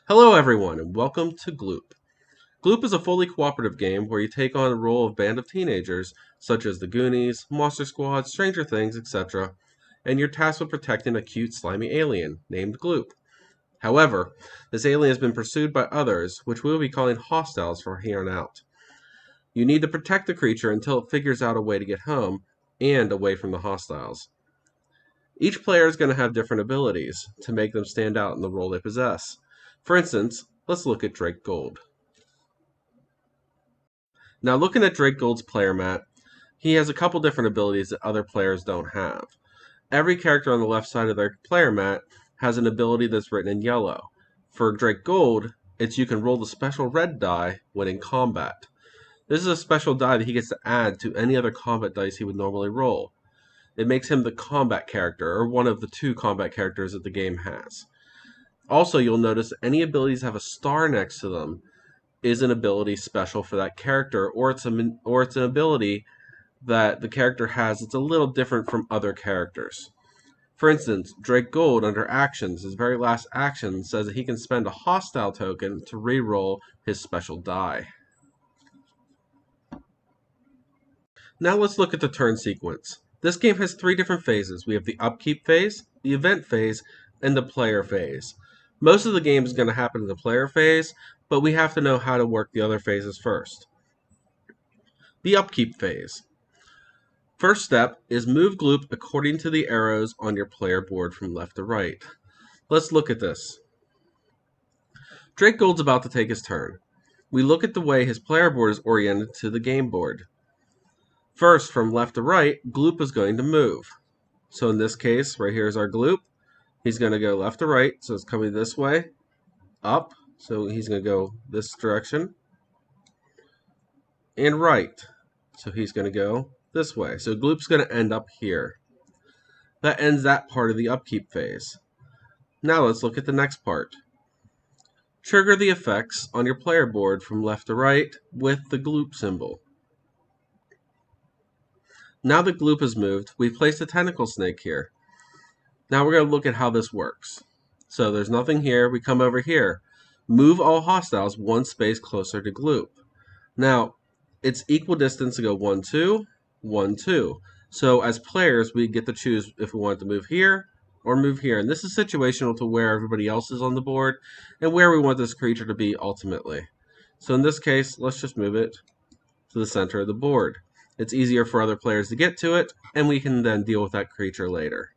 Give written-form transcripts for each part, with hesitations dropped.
Hello everyone and welcome to Gloop. Gloop is a fully cooperative game where you take on the role of a band of teenagers, such as the Goonies, Monster Squad, Stranger Things, etc., and you're tasked with protecting a cute slimy alien named Gloop. However, this alien has been pursued by others, which we will be calling hostiles from here on out. You need to protect the creature until it figures out a way to get home and away from the hostiles. Each player is going to have different abilities to make them stand out in the role they possess. For instance, let's look at Drake Gold. Now, looking at Drake Gold's player mat, he has a couple different abilities that other players don't have. Every character on the left side of their player mat has an ability that's written in yellow. For Drake Gold, it's you can roll the special red die when in combat. This is a special die that he gets to add to any other combat dice he would normally roll. It makes him the combat character, or one of the two combat characters that the game has. Also, you'll notice any abilities have a star next to them is an ability special for that character, or it's an ability that the character has that's a little different from other characters. For instance, Drake Gold under actions, his very last action says that he can spend a hostile token to re-roll his special die. Now let's look at the turn sequence. This game has three different phases. We have the upkeep phase, the event phase, and the player phase. Most of the game is going to happen in the player phase, but we have to know how to work the other phases first. The upkeep phase. First step is move Gloop according to the arrows on your player board from left to right. Let's look at this. Drake Gold's about to take his turn. We look at the way his player board is oriented to the game board. First, from left to right, Gloop is going to move. So in this case, right here is our Gloop. He's going to go left to right, so it's coming this way, up, so he's going to go this direction, and right, so he's going to go this way. So Gloop's going to end up here. That ends that part of the upkeep phase. Now let's look at the next part. Trigger the effects on your player board from left to right with the Gloop symbol. Now that Gloop is moved, we've placed a tentacle snake here. Now we're going to look at how this works. So there's nothing here. We come over here. Move all hostiles one space closer to Gloop. Now, it's equal distance to go 1, 2, 1, 2. So as players, we get to choose if we want to move here or move here. And this is situational to where everybody else is on the board and where we want this creature to be ultimately. So in this case, let's just move it to the center of the board. It's easier for other players to get to it, and we can then deal with that creature later.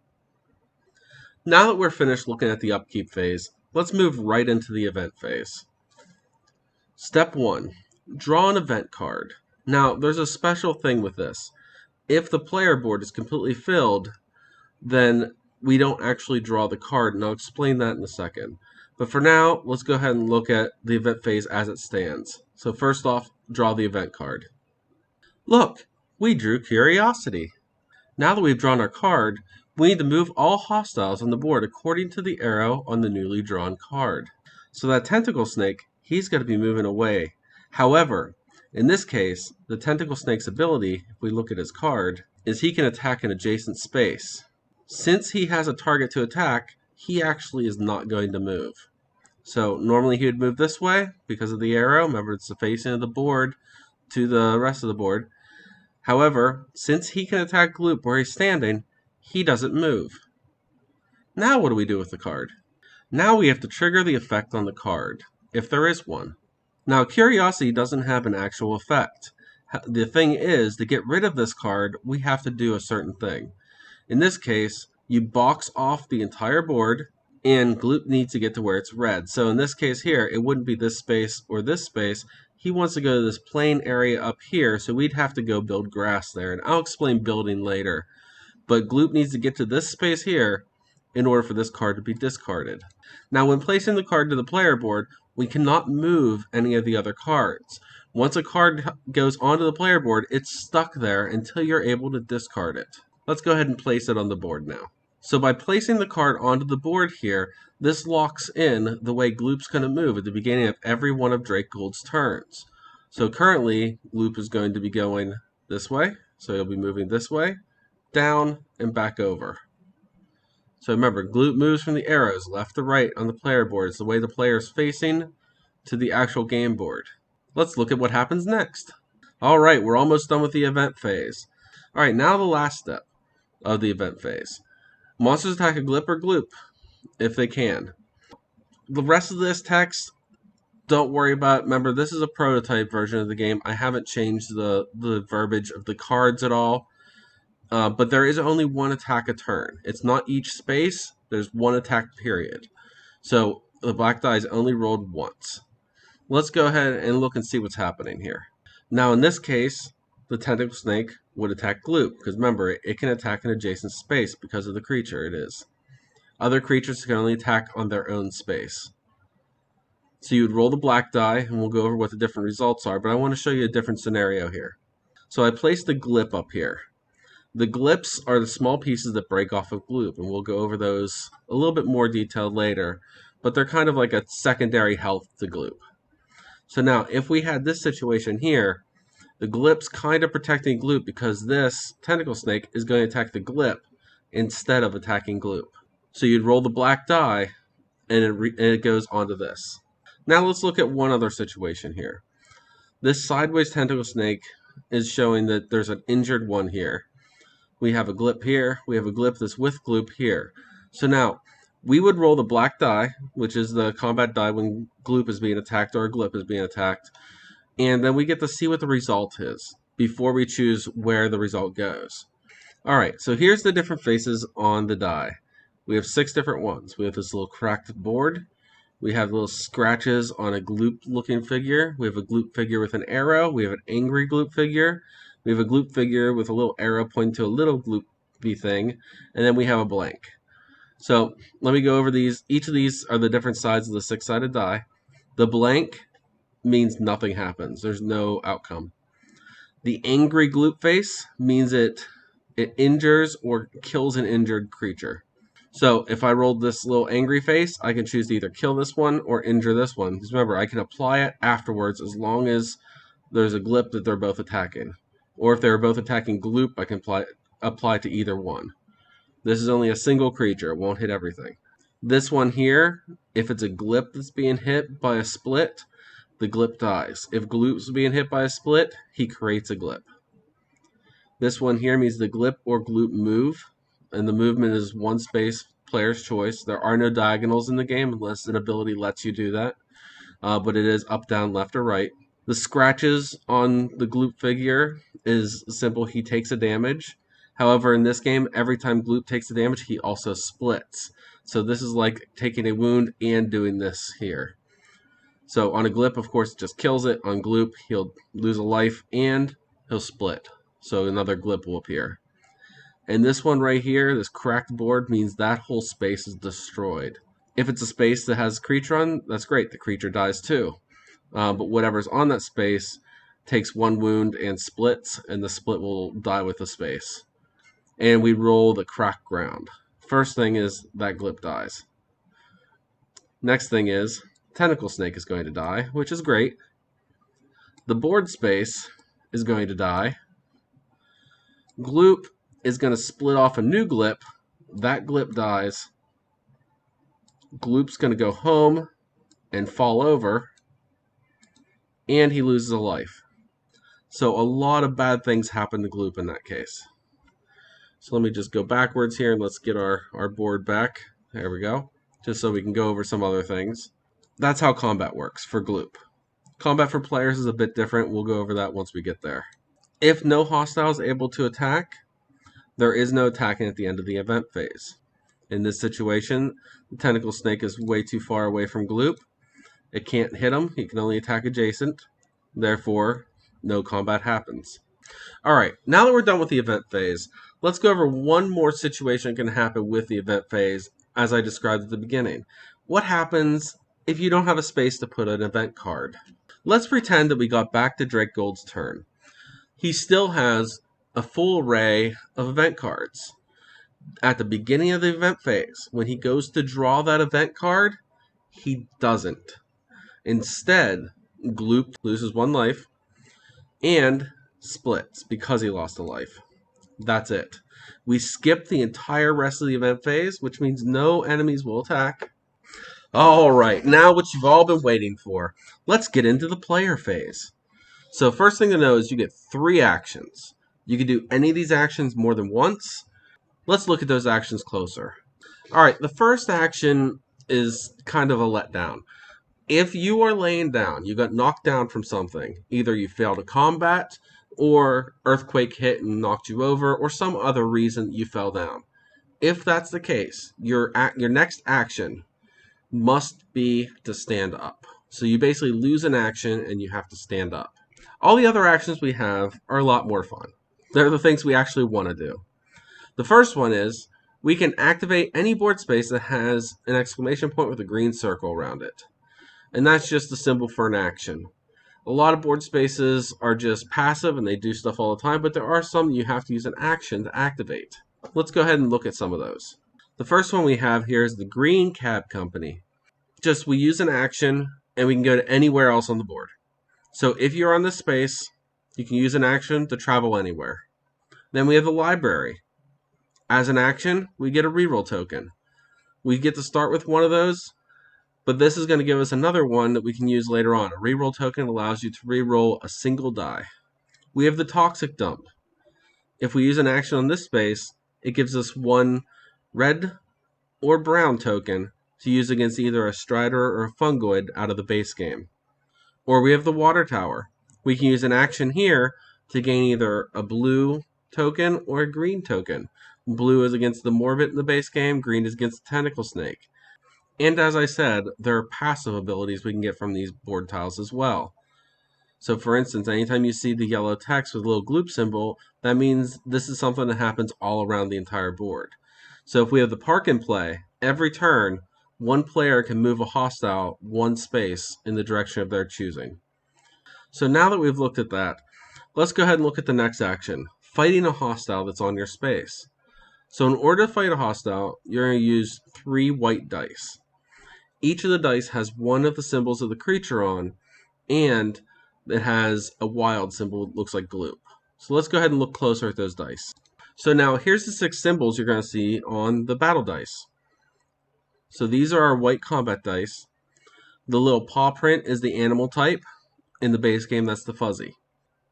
Now that we're finished looking at the upkeep phase, let's move right into the event phase. Step 1. Draw an event card. Now, there's a special thing with this. If the player board is completely filled, then we don't actually draw the card, and I'll explain that in a second. But for now, let's go ahead and look at the event phase as it stands. So first off, draw the event card. Look, we drew Curiosity. Now that we've drawn our card, we need to move all hostiles on the board according to the arrow on the newly drawn card. So that tentacle snake, he's going to be moving away. However, in this case, the tentacle snake's ability, if we look at his card, is he can attack an adjacent space. Since he has a target to attack, he actually is not going to move. So normally he would move this way because of the arrow. Remember, it's the facing of the board to the rest of the board. However, since he can attack Gloop where he's standing, he doesn't move. Now what do we do with the card? Now we have to trigger the effect on the card, if there is one. Now, Curiosity doesn't have an actual effect. The thing is, to get rid of this card, we have to do a certain thing. In this case, you box off the entire board, and Gloop needs to get to where it's red. So in this case here, it wouldn't be this space or this space. He wants to go to this plain area up here, so we'd have to go build grass there. And I'll explain building later. But Gloop needs to get to this space here in order for this card to be discarded. Now, when placing the card to the player board, we cannot move any of the other cards. Once a card goes onto the player board, it's stuck there until you're able to discard it. Let's go ahead and place it on the board now. So by placing the card onto the board here, this locks in the way Gloop's going to move at the beginning of every one of Drake Gold's turns. So currently, Gloop is going to be going this way. So he'll be moving this way, down, and back over. So remember, Gloop moves from the arrows left to right on the player board. It's the way the player is facing to the actual game board. Let's look at what happens next. Alright, we're almost done with the event phase. Alright, now the last step of the event phase. Monsters attack a Glip or Gloop, if they can. The rest of this text, don't worry about it. Remember, this is a prototype version of the game. I haven't changed the verbiage of the cards at all. But there is only one attack a turn. It's not each space. There's one attack period. So the black die is only rolled once. Let's go ahead and look and see what's happening here. Now in this case, the tentacle snake would attack Gloop, because remember, it can attack an adjacent space because of the creature it is. Other creatures can only attack on their own space. So you would roll the black die, and we'll go over what the different results are, but I want to show you a different scenario here. So I placed the Glip up here. The Glips are the small pieces that break off of Gloop, and we'll go over those a little bit more detailed later, but they're kind of like a secondary health to Gloop. So now, if we had this situation here, the Glip's kind of protecting Gloop because this tentacle snake is going to attack the Glip instead of attacking Gloop. So you'd roll the black die, and it goes onto this. Now let's look at one other situation here. This sideways tentacle snake is showing that there's an injured one here. We have a Glip here. We have a Glip that's with Gloop here. So now, we would roll the black die, which is the combat die when Gloop is being attacked or a Glip is being attacked. And then we get to see what the result is before we choose where the result goes. Alright, so here's the different faces on the die. We have 6 different ones. We have this little cracked board. We have little scratches on a Gloop looking figure. We have a Gloop figure with an arrow. We have an angry Gloop figure. We have a Gloop figure with a little arrow pointing to a little Gloopy thing. And then we have a blank. So let me go over these. Each of these are the different sides of the 6-sided die. The blank means nothing happens. There's no outcome. The angry Gloop face means it injures or kills an injured creature. So if I rolled this little angry face, I can choose to either kill this one or injure this one. Because remember, I can apply it afterwards as long as there's a Glip that they're both attacking. Or if they're both attacking Gloop, I can apply to either one. This is only a single creature. It won't hit everything. This one here, if it's a Glip that's being hit by a split, the Glip dies. If Gloop's being hit by a split, he creates a Glip. This one here means the Glip or Gloop move, and the movement is one space, player's choice. There are no diagonals in the game unless an ability lets you do that, but it is up, down, left, or right. The scratches on the Gloop figure is simple. He takes a damage. However, in this game, every time Gloop takes a damage, he also splits. So this is like taking a wound and doing this here. So on a Glip, of course, it just kills it. On Gloop, he'll lose a life and he'll split. So another Glip will appear. And this one right here, this cracked board, means that whole space is destroyed. If it's a space that has a creature on, that's great. The creature dies too. But whatever's on that space takes one wound and splits, and the split will die with the space. And we roll the cracked ground. First thing is that Glip dies. Next thing is tentacle snake is going to die, which is great. The board space is going to die. Gloop is going to split off a new Glip. That Glip dies. Gloop's going to go home and fall over, and he loses a life. So a lot of bad things happen to Gloop in that case. So let me just go backwards here and let's get our board back. There we go. Just so we can go over some other things. That's how combat works for Gloop. Combat for players is a bit different. We'll go over that once we get there. If no hostile is able to attack, there is no attacking at the end of the event phase. In this situation, the tentacle snake is way too far away from Gloop. It can't hit him. He can only attack adjacent. Therefore, no combat happens. Alright, now that we're done with the event phase, let's go over one more situation that can happen with the event phase, as I described at the beginning. What happens if you don't have a space to put an event card? Let's pretend that we got back to Drake Gold's turn. He still has a full array of event cards. At the beginning of the event phase, when he goes to draw that event card, he doesn't. Instead, Gloop loses one life and splits because he lost a life. That's it. We skip the entire rest of the event phase, which means no enemies will attack. All right, now what you've all been waiting for. Let's get into the player phase. So first thing to know is you get 3 actions. You can do any of these actions more than once. Let's look at those actions closer. All right, the first action is kind of a letdown. If you are laying down, you got knocked down from something, either you failed a combat, or earthquake hit and knocked you over, or some other reason you fell down. If that's the case, your next action must be to stand up. So you basically lose an action and you have to stand up. All the other actions we have are a lot more fun. They're the things we actually want to do. The first one is we can activate any board space that has an exclamation point with a green circle around it. And that's just a symbol for an action. A lot of board spaces are just passive and they do stuff all the time, but there are some you have to use an action to activate. Let's go ahead and look at some of those. The first one we have here is the Green Cab Company. Just we use an action and we can go to anywhere else on the board. So if you're on this space, you can use an action to travel anywhere. Then we have the library. As an action, we get a reroll token. We get to start with one of those, but this is going to give us another one that we can use later on. A reroll token allows you to reroll a single die. We have the Toxic Dump. If we use an action on this space, it gives us one red or brown token to use against either a Strider or a Fungoid out of the base game. Or we have the Water Tower. We can use an action here to gain either a blue token or a green token. Blue is against the Morbid in the base game, green is against the Tentacle Snake. And as I said, there are passive abilities we can get from these board tiles as well. So for instance, anytime you see the yellow text with a little gloop symbol, that means this is something that happens all around the entire board. So if we have the park in play, every turn, one player can move a hostile one space in the direction of their choosing. So now that we've looked at that, let's go ahead and look at the next action, fighting a hostile that's on your space. So in order to fight a hostile, you're going to use 3 white dice. Each of the dice has one of the symbols of the creature on, and it has a wild symbol that looks like Gloop. So let's go ahead and look closer at those dice. So now here's the 6 symbols you're going to see on the battle dice. So these are our white combat dice. The little paw print is the animal type. In the base game, that's the fuzzy.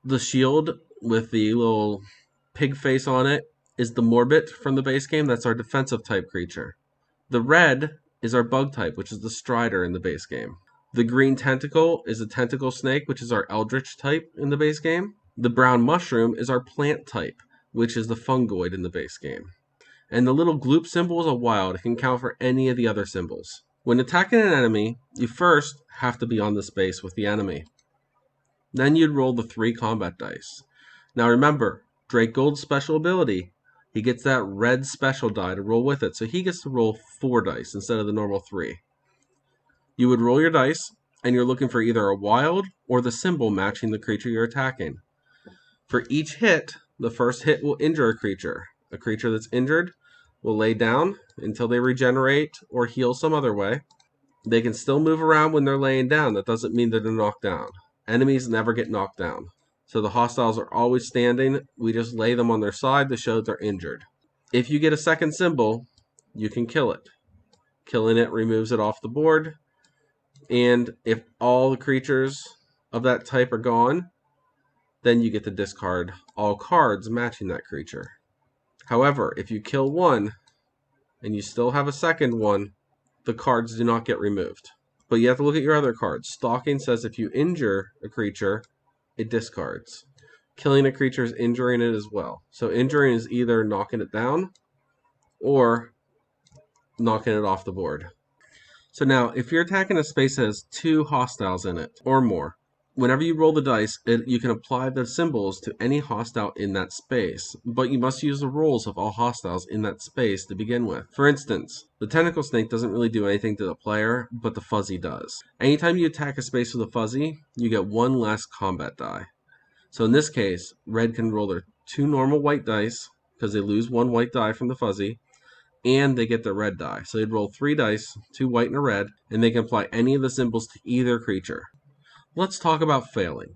The shield with the little pig face on it is the Morbid from the base game. That's our defensive type creature. The red is our bug type, which is the Strider in the base game. The green tentacle is a tentacle snake, which is our eldritch type in the base game. The brown mushroom is our plant type, which is the fungoid in the base game. And the little gloop symbol is a wild. It can count for any of the other symbols. When attacking an enemy, you first have to be on the space with the enemy. Then you'd roll the 3 combat dice. Now remember, Drake Gold's special ability, he gets that red special die to roll with it, so he gets to roll 4 dice instead of the normal 3. You would roll your dice, and you're looking for either a wild or the symbol matching the creature you're attacking. For each hit, the first hit will injure a creature. A creature that's injured will lay down until they regenerate or heal some other way. They can still move around when they're laying down. That doesn't mean that they're knocked down. Enemies never get knocked down. So the hostiles are always standing. We just lay them on their side to show they're injured. If you get a second symbol, you can kill it. Killing it removes it off the board. And if all the creatures of that type are gone, then you get to discard all cards matching that creature. However, if you kill one and you still have a second one, the cards do not get removed. But you have to look at your other cards. Stalking says if you injure a creature, it discards. Killing a creature is injuring it as well. So injuring is either knocking it down or knocking it off the board. So now, if you're attacking a space that has 2 hostiles in it or more, whenever you roll the dice, you can apply the symbols to any hostile in that space, but you must use the rolls of all hostiles in that space to begin with. For instance, the tentacle snake doesn't really do anything to the player, but the fuzzy does. Anytime you attack a space with a fuzzy, you get 1 less combat die. So in this case, red can roll their 2 normal white dice, because they lose 1 white die from the fuzzy, and they get their red die. So they'd roll 3 dice, 2 white and a red, and they can apply any of the symbols to either creature. Let's talk about failing.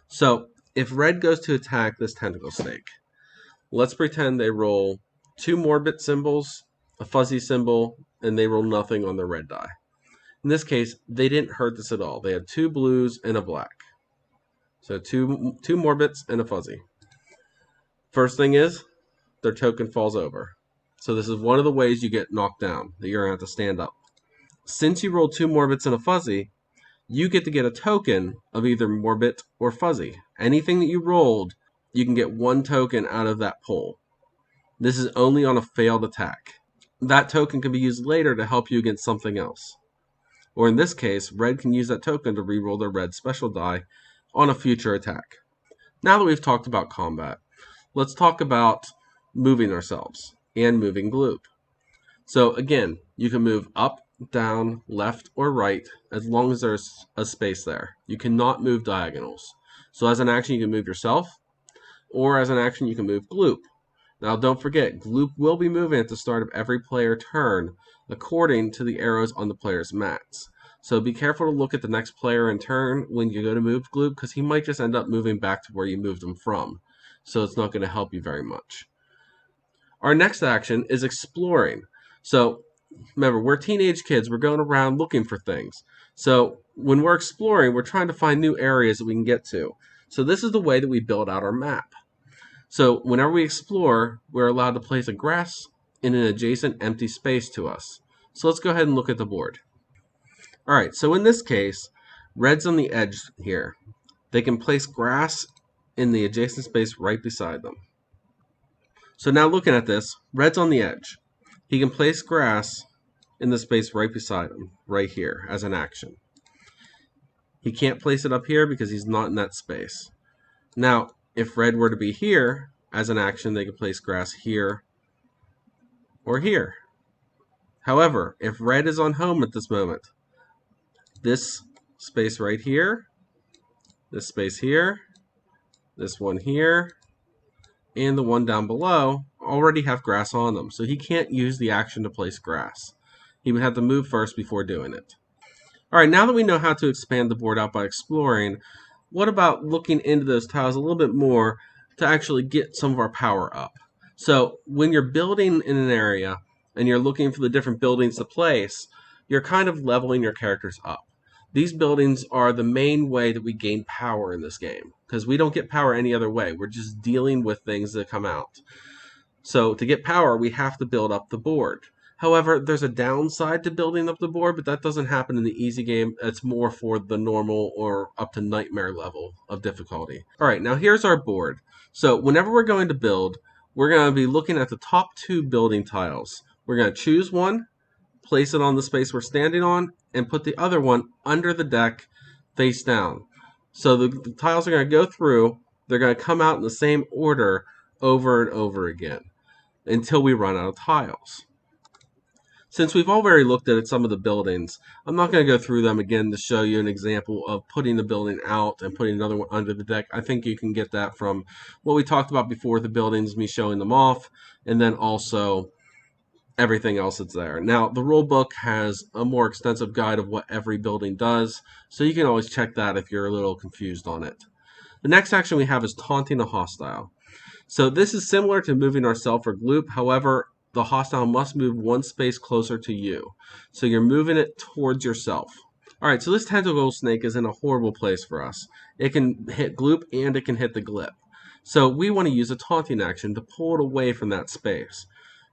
So if red goes to attack this tentacle snake, let's pretend they roll 2 Morbid symbols, a fuzzy symbol, and they roll nothing on their red die. In this case, they didn't hurt this at all. They had 2 blues and a black. So two Morbids and a fuzzy. First thing is, their token falls over. So this is one of the ways you get knocked down, that you're going to have to stand up. Since you rolled 2 Morbids and a fuzzy, you get to get a token of either Morbid or fuzzy. Anything that you rolled, you can get 1 token out of that pull. This is only on a failed attack. That token can be used later to help you against something else. Or in this case, red can use that token to reroll their red special die on a future attack. Now that we've talked about combat, let's talk about moving ourselves and moving Gloop. So again, you can move up, down, left, or right as long as there's a space there. You cannot move diagonals. So as an action, you can move yourself, or as an action, you can move Gloop. Now don't forget, Gloop will be moving at the start of every player turn according to the arrows on the player's mats. So be careful to look at the next player in turn when you go to move Gloop, because he might just end up moving back to where you moved him from. So it's not going to help you very much. Our next action is exploring. So remember, we're teenage kids. We're going around looking for things. So when we're exploring, we're trying to find new areas that we can get to. So this is the way that we build out our map. So whenever we explore, we're allowed to place a grass in an adjacent empty space to us. So let's go ahead and look at the board. All right, so in this case, red's on the edge here. They can place grass in the adjacent space right beside them. So now looking at this, red's on the edge. He can place grass in the space right beside him, right here, as an action. He can't place it up here because he's not in that space. Now, if red were to be here, as an action, they could place grass here or here. However, if red is on home at this moment, this space right here, this space here, this one here, and the one down below already have grass on them. So he can't use the action to place grass. He would have to move first before doing it. All right, now that we know how to expand the board out by exploring, what about looking into those tiles a little bit more to actually get some of our power up? So when you're building in an area and you're looking for the different buildings to place, you're kind of leveling your characters up. These buildings are the main way that we gain power in this game, because we don't get power any other way. We're just dealing with things that come out. So to get power, we have to build up the board. However, there's a downside to building up the board, but that doesn't happen in the easy game. It's more for the normal or up to nightmare level of difficulty. All right, now here's our board. So whenever we're going to build, we're going to be looking at the top 2 building tiles. We're going to choose one, place it on the space we're standing on, and put the other one under the deck face down. So the tiles are going to go through. They're going to come out in the same order over and over again until we run out of tiles. Since we've already looked at some of the buildings, I'm not going to go through them again to show you an example of putting the building out and putting another one under the deck. I think you can get that from what we talked about before, the buildings, me showing them off, and then also everything else that's there. Now, the rule book has a more extensive guide of what every building does, so you can always check that if you're a little confused on it. The next action we have is taunting a hostile. So this is similar to moving ourselves or Gloop. However, the hostile must move 1 space closer to you. So you're moving it towards yourself. All right, so this tentacle snake is in a horrible place for us. It can hit Gloop and it can hit the Glip. So we want to use a taunting action to pull it away from that space.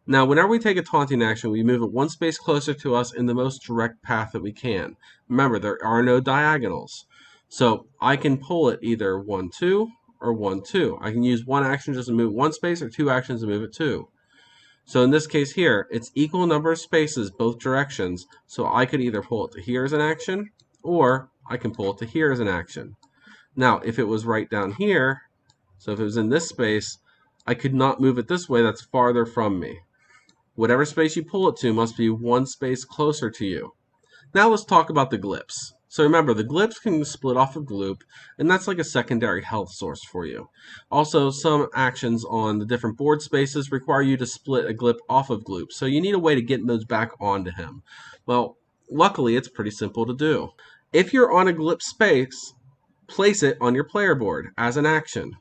Now, whenever we take a taunting action, we move it 1 space closer to us in the most direct path that we can. Remember, there are no diagonals. So I can pull it either 1, 2, or 1, 2. I can use one action just to move 1 space or 2 actions to move it 2. So in this case here, it's equal number of spaces both directions. So I could either pull it to here as an action, or I can pull it to here as an action. Now, if it was right down here, so if it was in this space, I could not move it this way. That's farther from me. Whatever space you pull it to must be 1 space closer to you. Now let's talk about the Glips. So remember, the Glips can split off of Gloop, and that's like a secondary health source for you. Also, some actions on the different board spaces require you to split a Glip off of Gloop, so you need a way to get those back onto him. Well, luckily, it's pretty simple to do. If you're on a Glip space, place it on your player board as an action.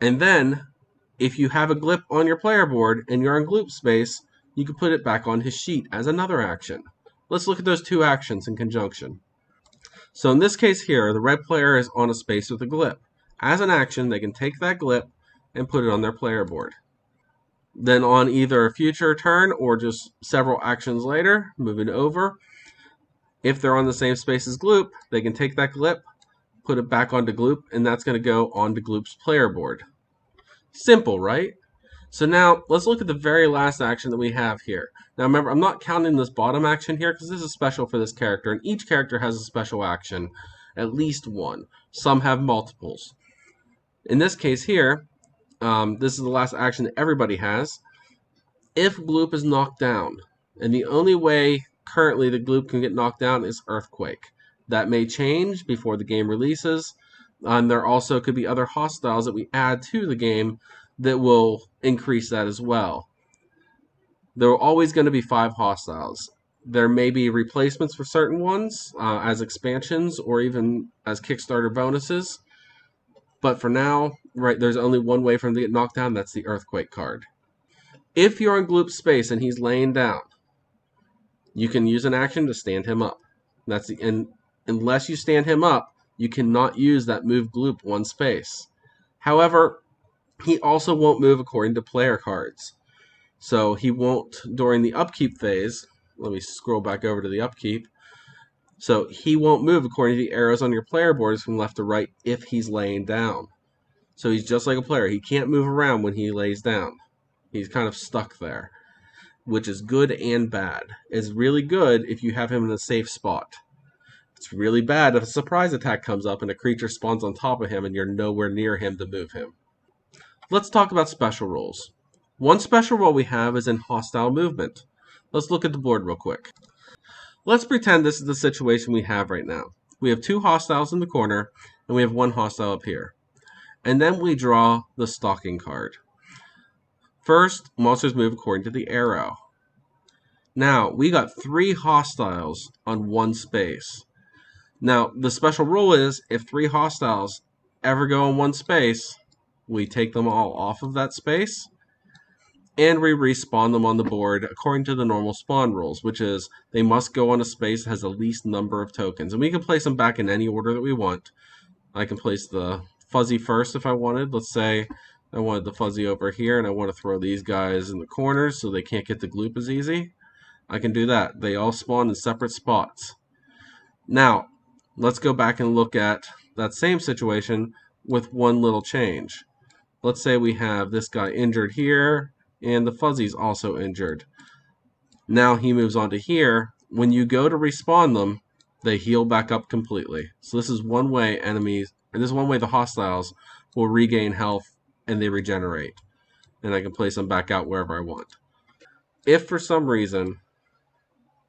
And then If you have a Glip on your player board and you're on Gloop space, you can put it back on his sheet as another action. Let's look at those two actions in conjunction. So in this case here, the red player is on a space with a Glip. As an action, they can take that Glip and put it on their player board. Then on either a future turn or just several actions later, moving over, if they're on the same space as Gloop, they can take that Glip, put it back onto Gloop, and that's going to go onto Gloop's player board. Simple, right? So now let's look at the very last action that we have here. Now remember, I'm not counting this bottom action here because this is special for this character, and each character has a special action, at least one. Some have multiples. In this case here, this is the last action that everybody has. If Gloop is knocked down, and the only way currently that Gloop can get knocked down is Earthquake. That may change before the game releases. There also could be other hostiles that we add to the game that will increase that as well. There are always going to be 5 hostiles. There may be replacements for certain ones as expansions or even as Kickstarter bonuses. But for now, right, there's only one way for him to get knocked down. That's the Earthquake card. If you're on Gloop space and he's laying down, you can use an action to stand him up. And unless you stand him up, you cannot use that move Gloop one space. However, he also won't move according to player cards. So he won't during the upkeep phase. Let me scroll back over to the upkeep. So he won't move according to the arrows on your player boards from left to right if he's laying down. So he's just like a player. He can't move around when he lays down. He's kind of stuck there, which is good and bad. It's really good if you have him in a safe spot. It's really bad if a surprise attack comes up and a creature spawns on top of him and you're nowhere near him to move him. Let's talk about special rules. One special rule we have is in hostile movement. Let's look at the board real quick. Let's pretend this is the situation we have right now. We have 2 hostiles in the corner and we have 1 hostile up here. And then we draw the stalking card. First, monsters move according to the arrow. Now, we got 3 hostiles on 1 space. Now, the special rule is if 3 hostiles ever go in 1 space, we take them all off of that space, and we respawn them on the board according to the normal spawn rules, which is they must go on a space that has the least number of tokens. And we can place them back in any order that we want. I can place the fuzzy first if I wanted. Let's say I wanted the fuzzy over here, and I want to throw these guys in the corners so they can't get the Gloop as easy. I can do that. They all spawn in separate spots. Now, let's go back and look at that same situation with one little change. Let's say we have this guy injured here, and the fuzzy's also injured. Now he moves on to here. When you go to respawn them, they heal back up completely. So this is one way the hostiles will regain health and they regenerate. And I can place them back out wherever I want. If for some reason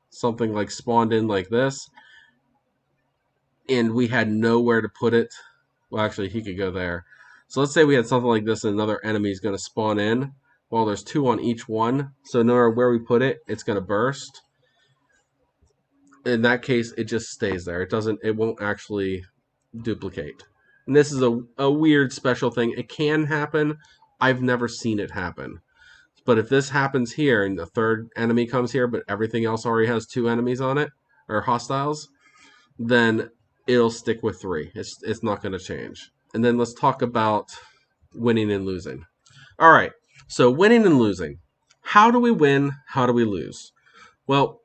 something like spawned in like this, and we had nowhere to put it, well, actually, he could go there. So let's say we had something like this and another enemy is going to spawn in. Well, there's 2 on each one, so no matter where we put it, it's going to burst. In that case, it just stays there. It won't actually duplicate. And this is a weird special thing. It can happen. I've never seen it happen. But if this happens here and the third enemy comes here, but everything else already has 2 enemies on it, or hostiles, then it'll stick with 3. It's not going to change. And then let's talk about winning and losing. All right, so winning and losing. How do we win? How do we lose? Well,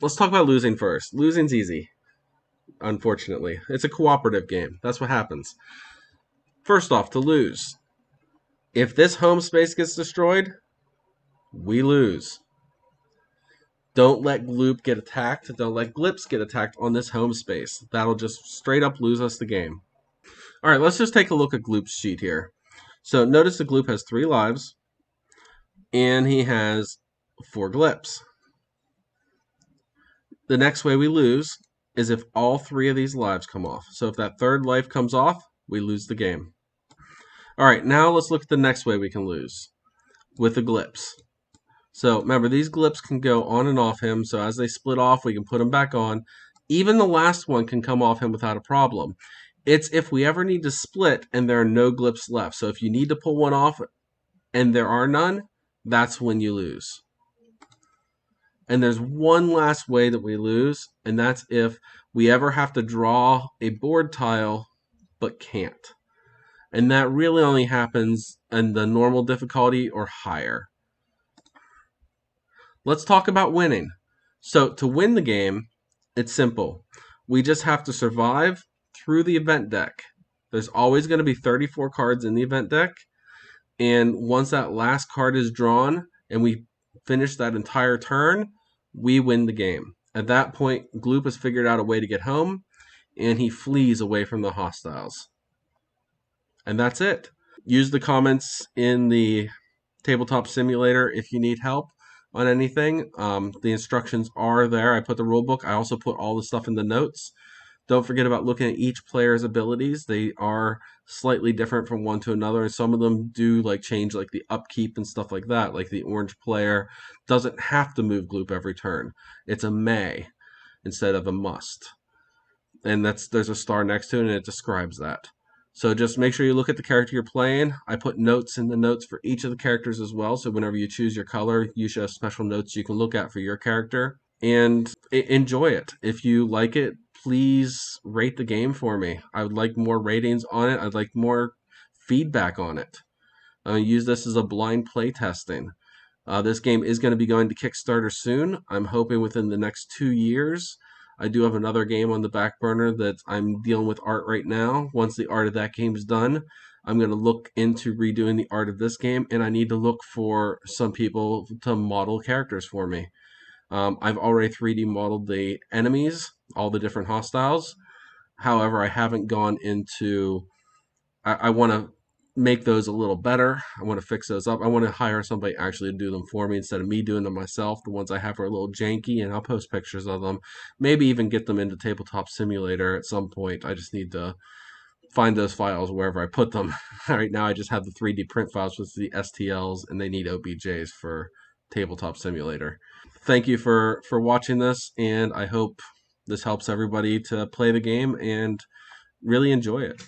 let's talk about losing first. Losing's easy, unfortunately. It's a cooperative game. That's what happens. First off, to lose. If this home space gets destroyed, we lose. Don't let Gloop get attacked. Don't let Glips get attacked on this home space. That'll just straight up lose us the game. All right, let's just take a look at Gloop's sheet here. So notice the Gloop has 3 lives, and he has 4 Glips. The next way we lose is if all 3 of these lives come off. So if that third life comes off, we lose the game. All right, now let's look at the next way we can lose, with the Glips. So remember, these Glips can go on and off him, so as they split off, we can put them back on. Even the last one can come off him without a problem. It's if we ever need to split and there are no Glips left. So if you need to pull one off and there are none, that's when you lose. And there's one last way that we lose, and that's if we ever have to draw a board tile but can't. And that really only happens in the normal difficulty or higher. Let's talk about winning. So, to win the game, it's simple. We just have to survive through the event deck. There's always going to be 34 cards in the event deck. And once that last card is drawn and we finish that entire turn, we win the game. At that point, Gloop has figured out a way to get home, and he flees away from the hostiles. And that's it. Use the comments in the tabletop simulator if you need help on anything. The instructions are there. I put the rule book. I also put all the stuff in the notes. Don't forget about looking at each player's abilities. They are slightly different from one to another, and some of them do like change like the upkeep and stuff like that. Like the orange player doesn't have to move Gloop every turn. It's a may instead of a must. And there's a star next to it and it describes that. So just make sure you look at the character you're playing. I put notes in the notes for each of the characters as well. So whenever you choose your color, you should have special notes you can look at for your character. And enjoy it. If you like it, please rate the game for me. I would like more ratings on it. I'd like more feedback on it. Use this as a blind play testing. This game is going to be going to Kickstarter soon. I'm hoping within the next 2 years. I do have another game on the back burner that I'm dealing with art right now. Once the art of that game is done, I'm going to look into redoing the art of this game, and I need to look for some people to model characters for me. I've already 3D modeled the enemies, all the different hostiles. However, I haven't gone into. I want to make those a little better. I want to fix those up. I want to hire somebody actually to do them for me instead of me doing them myself. The ones I have are a little janky, and I'll post pictures of them. Maybe even get them into Tabletop Simulator at some point. I just need to find those files wherever I put them. Right now, I just have the 3D print files with the STLs, and they need OBJs for Tabletop Simulator. Thank you for watching this, and I hope this helps everybody to play the game and really enjoy it.